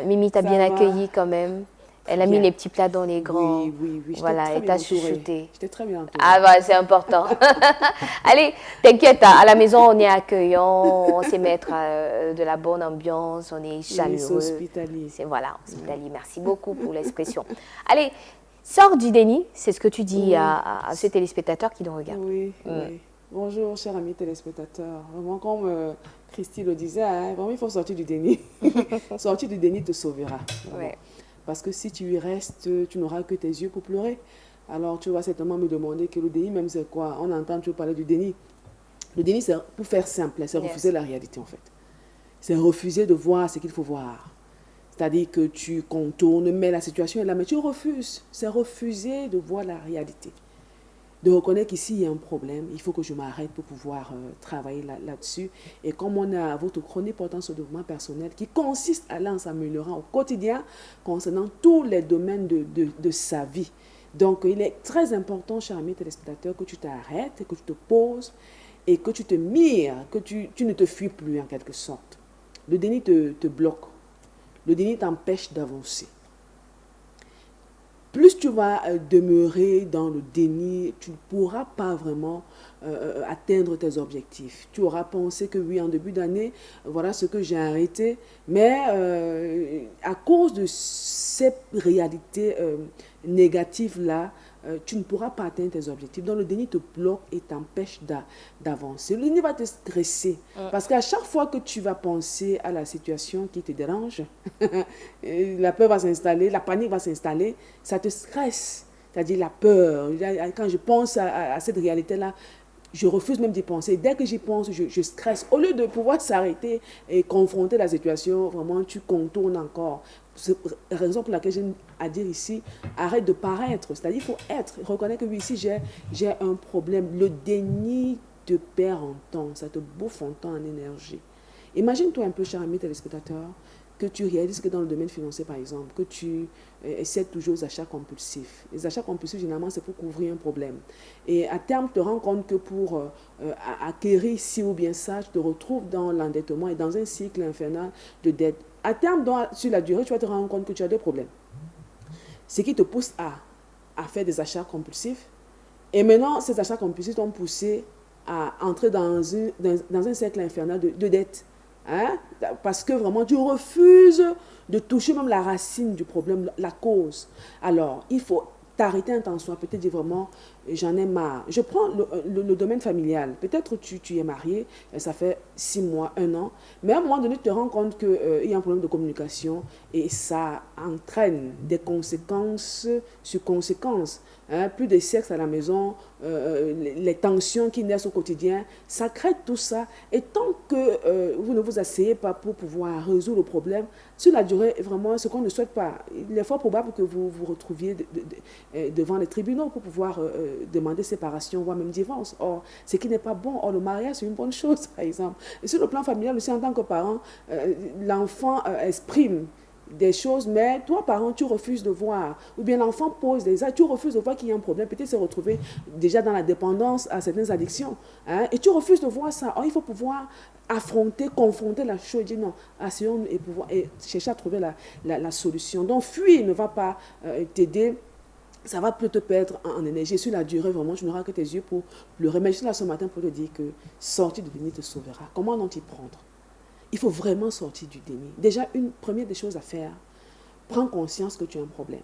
Mimi t'a bien va. accueilli quand même. Elle a mis Bien. les petits plats dans les grands. Oui, oui, oui. J'étais Voilà, très elle bien t'a entourée. chouchouté. J'étais très bien entourée. Ah bah c'est important. Allez, t'inquiète, à la maison on est accueillant, on sait mettre de la bonne ambiance, on est Oui, c'est chaleureux. hospitalier. C'est voilà, Ouais. hospitalier. Merci beaucoup pour l'expression. Allez, sors du déni, c'est ce que tu dis Oui, à ces téléspectateurs qui nous regardent. oui, oui. Bonjour, chers amis téléspectateurs. Vraiment, comme Christy le disait, hein, vraiment, il faut sortir du déni. Sortir du déni te sauvera, vraiment. Ouais. Parce que si tu y restes, tu n'auras que tes yeux pour pleurer. Alors, tu vas certainement me demander que le déni, même, c'est quoi? On entend toujours parler du déni. Le déni, c'est, pour faire simple, c'est refuser Yes. la réalité, en fait. C'est refuser de voir ce qu'il faut voir. C'est-à-dire que tu contournes, mais la situation est là, mais tu refuses. C'est refuser de voir la réalité. De reconnaître qu'ici, il y a un problème, il faut que je m'arrête pour pouvoir travailler là-dessus. Et comme on a votre chronique portant sur le développement personnel, qui consiste à aller en s'améliorant au quotidien concernant tous les domaines de sa vie. Donc, il est très important, chers amis téléspectateurs, que tu t'arrêtes, que tu te poses et que tu te mires, que tu ne te fuis plus en quelque sorte. Le déni te bloque. Le déni t'empêche d'avancer. Plus tu vas demeurer dans le déni, tu ne pourras pas vraiment atteindre tes objectifs. Tu auras pensé que oui, en début d'année, voilà ce que j'ai arrêté. Mais à cause de ces réalités négatives-là, tu ne pourras pas atteindre tes objectifs. Donc le déni te bloque et t'empêche d'avancer. Le déni va te stresser. Parce qu'à chaque fois que tu vas penser à la situation qui te dérange, la peur va s'installer, la panique va s'installer, ça te stresse. C'est-à-dire la peur. Quand je pense à cette réalité-là, je refuse même d'y penser. Dès que j'y pense, je stresse. Au lieu de pouvoir s'arrêter et confronter la situation, vraiment, tu contournes encore. C'est la raison pour laquelle j'ai à dire ici, arrête de paraître. C'est-à-dire, il faut être. Reconnais que oui, ici, j'ai un problème. Le déni te perd en temps. Ça te bouffe en temps, en énergie. Imagine-toi un peu, cher ami téléspectateur, que tu réalises que dans le domaine financier, par exemple, que tu essaies toujours aux achats compulsifs. Les achats compulsifs, généralement, c'est pour couvrir un problème. Et à terme, tu te rends compte que pour acquérir ci ou bien ça, tu te retrouves dans l'endettement et dans un cycle infernal de dette. À terme, sur la durée, tu vas te rendre compte que tu as deux problèmes. Ce qui te pousse à faire des achats compulsifs. Et maintenant, ces achats compulsifs t'ont poussé à entrer dans un cercle infernal de dette. Hein? Parce que vraiment, tu refuses de toucher même la racine du problème, la cause. Alors, il faut t'arrêter un temps soit, peut-être dire vraiment, j'en ai marre. Je prends le domaine familial. Peut-être tu es marié, ça fait 6 mois, 1 an, mais à un moment donné, tu te rends compte qu'il y a un problème de communication et ça entraîne des conséquences sur conséquences. Hein? Plus de sexe à la maison, les tensions qui naissent au quotidien, ça crée tout ça. Et tant que vous ne vous asseyez pas pour pouvoir résoudre le problème, sur la durée, vraiment, ce qu'on ne souhaite pas, il est fort probable que vous vous retrouviez devant les tribunaux pour pouvoir demander séparation, voire même divorce. Or, ce qui n'est pas bon. Or, le mariage, c'est une bonne chose, par exemple. Et sur le plan familial aussi, en tant que parent, l'enfant exprime des choses, mais toi, parent, tu refuses de voir. Ou bien l'enfant pose des actes, tu refuses de voir qu'il y a un problème. Peut-être se retrouver déjà dans la dépendance à certaines addictions. Hein, et tu refuses de voir ça. Or, il faut pouvoir affronter, confronter la chose, dire non, asseyons-nous et chercher à trouver la solution. Donc, fuir ne va pas t'aider. Ça va plus te perdre en énergie. Sur la durée, vraiment, tu n'auras que tes yeux pour pleurer. Mais je suis là ce matin pour te dire que sortir du déni te sauvera. Comment non t'y prendre? Il faut vraiment sortir du déni. Déjà, une première des choses à faire, prends conscience que tu as un problème.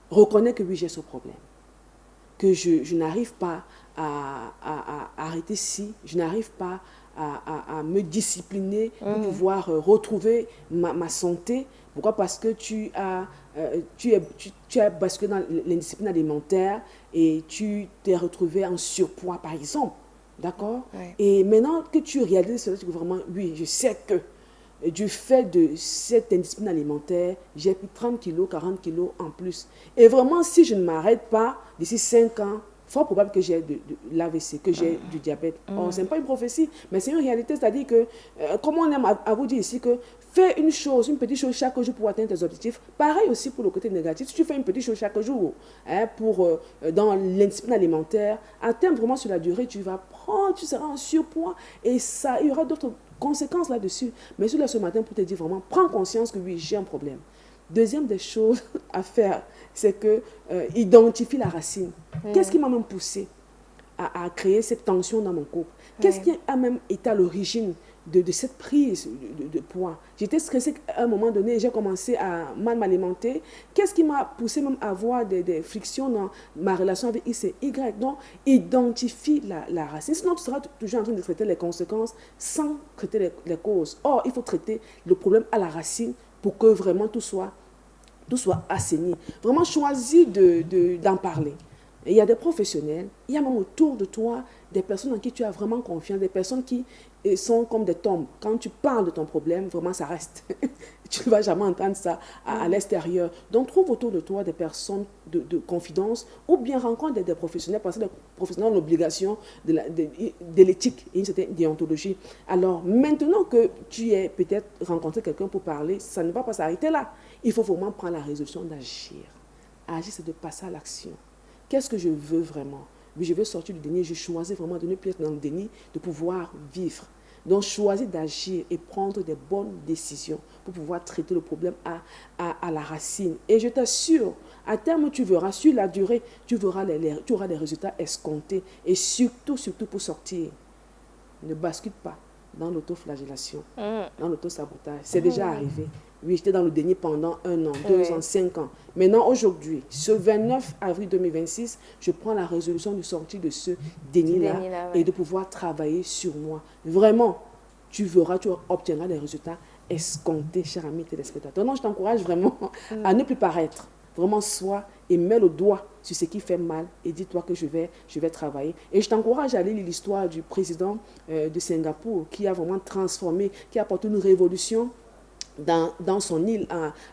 Reconnais que oui, j'ai ce problème. Que je n'arrive pas à arrêter ci, je n'arrive pas à me discipliner pour pouvoir retrouver ma santé. Pourquoi? Parce que tu as basculé dans l'indiscipline alimentaire et tu t'es retrouvé en surpoids, par exemple. D'accord? Ouais. Et maintenant que tu réalises cela, tu dis vraiment, oui, je sais que du fait de cette indiscipline alimentaire, j'ai pris 30 kilos, 40 kilos en plus. Et vraiment, si je ne m'arrête pas, d'ici 5 ans, fort probable que j'ai de l'AVC, que j'ai du diabète. Or, ce n'est pas une prophétie, mais c'est une réalité. C'est-à-dire que, comme on aime à vous dire ici, que fais une chose, une petite chose chaque jour pour atteindre tes objectifs. Pareil aussi pour le côté négatif. Si tu fais une petite chose chaque jour, hein, dans l'indiscipline alimentaire, à terme, vraiment sur la durée, tu vas prendre, tu seras en surpoids et ça, il y aura d'autres conséquences là-dessus. Mais je suis là ce matin pour te dire vraiment, prends conscience que oui, j'ai un problème. Deuxième des choses à faire, c'est que identifie la racine. Qu'est-ce qui m'a même poussé à créer cette tension dans mon couple? Qu'est-ce qui a même été à l'origine de cette prise de poids? J'étais stressée à un moment donné, j'ai commencé à mal m'alimenter. Qu'est-ce qui m'a poussé même à avoir des frictions dans ma relation avec X et Y? Donc, identifie la racine. Sinon, tu seras toujours en train de traiter les conséquences sans traiter les causes. Or, il faut traiter le problème à la racine pour que vraiment tout soit assaini. Vraiment, choisis d'en parler. Et il y a des professionnels, il y a même autour de toi des personnes en qui tu as vraiment confiance, des personnes qui sont comme des tombes. Quand tu parles de ton problème, vraiment ça reste. Tu ne vas jamais entendre ça à l'extérieur. Donc trouve autour de toi des personnes de confidence ou bien rencontre des professionnels parce que les professionnels ont l'obligation de l'éthique et une certaine déontologie. Alors maintenant que tu es peut-être rencontré quelqu'un pour parler, ça ne va pas s'arrêter là. Il faut vraiment prendre la résolution d'agir. Agir, c'est de passer à l'action. Qu'est-ce que je veux vraiment? Oui, je veux sortir du déni. Je choisis vraiment de ne plus être dans le déni, de pouvoir vivre. Donc, choisis d'agir et prendre des bonnes décisions pour pouvoir traiter le problème à la racine. Et je t'assure, à terme, tu verras, sur la durée, tu auras les résultats escomptés. Et surtout pour sortir, ne bascule pas dans l'autoflagellation, dans l'autosabotage. C'est déjà arrivé. Oui, j'étais dans le déni pendant 1 an, 2 ans, 5 ans. Maintenant, aujourd'hui, ce 29 avril 2026, je prends la résolution de sortir de ce déni-là et de pouvoir travailler sur moi. Vraiment, tu verras, tu obtiendras des résultats escomptés, cher ami téléspectateur. Donc, je t'encourage vraiment à ne plus paraître. Vraiment, sois et mets le doigt sur ce qui fait mal et dis-toi que je vais travailler. Et je t'encourage à lire l'histoire du président de Singapour qui a vraiment transformé, qui a apporté une révolution dans son île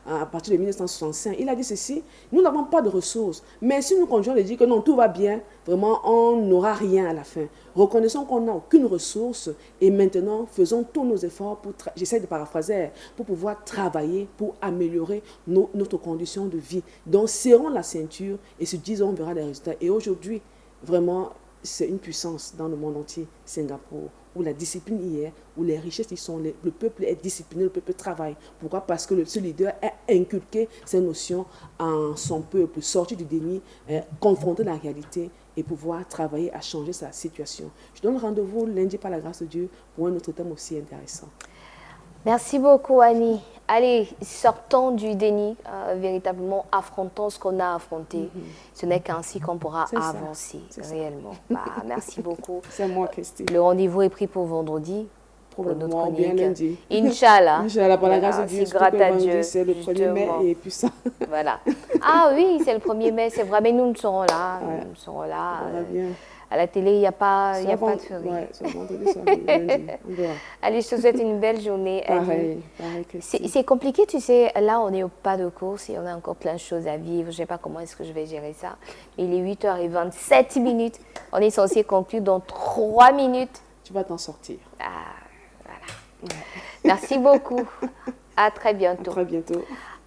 à partir de 1965. Il a dit ceci: nous n'avons pas de ressources, mais si nous continuons de dire que non, tout va bien, vraiment, on n'aura rien à la fin. Reconnaissons qu'on n'a aucune ressource et maintenant, faisons tous nos efforts pour, j'essaie de paraphraser, pour pouvoir travailler, pour améliorer notre condition de vie. Donc, serrons la ceinture et se disons, on verra les résultats. Et aujourd'hui, vraiment, c'est une puissance dans le monde entier, Singapour, où la discipline y est, où les richesses y sont, le peuple est discipliné, le peuple travaille. Pourquoi? Parce que ce leader a inculqué ces notions en son peuple, sortir du déni, confronter la réalité et pouvoir travailler à changer sa situation. Je donne rendez-vous lundi par la grâce de Dieu pour un autre thème aussi intéressant. Merci beaucoup, Annie. Allez, sortons du déni, véritablement affrontons ce qu'on a affronté. Ce n'est qu'ainsi qu'on pourra avancer réellement. Merci beaucoup. C'est moi, Christine. Le rendez-vous est pris pour vendredi. Pour notre chronique. Bien lundi. Inch'Allah. Inch'Allah, par la grâce de Dieu. C'est grâce à Dieu. C'est le 1er mai et puis ça. Voilà. Ah oui, c'est le 1er mai, c'est vrai, mais nous serons là. Ouais. Nous serons là. Ça va bien. À la télé, il n'y a pas de férié. Ouais, c'est vendredi, ça lundi. Allez, je te souhaite une belle journée. Pareil, c'est compliqué, tu sais. Là, on est au pas de course et on a encore plein de choses à vivre. Je ne sais pas comment est-ce que je vais gérer ça. Mais il est 8h27. On est censé conclure dans 3 minutes. Tu vas t'en sortir. Ah, voilà. Ouais. Merci beaucoup. À très bientôt. À très bientôt.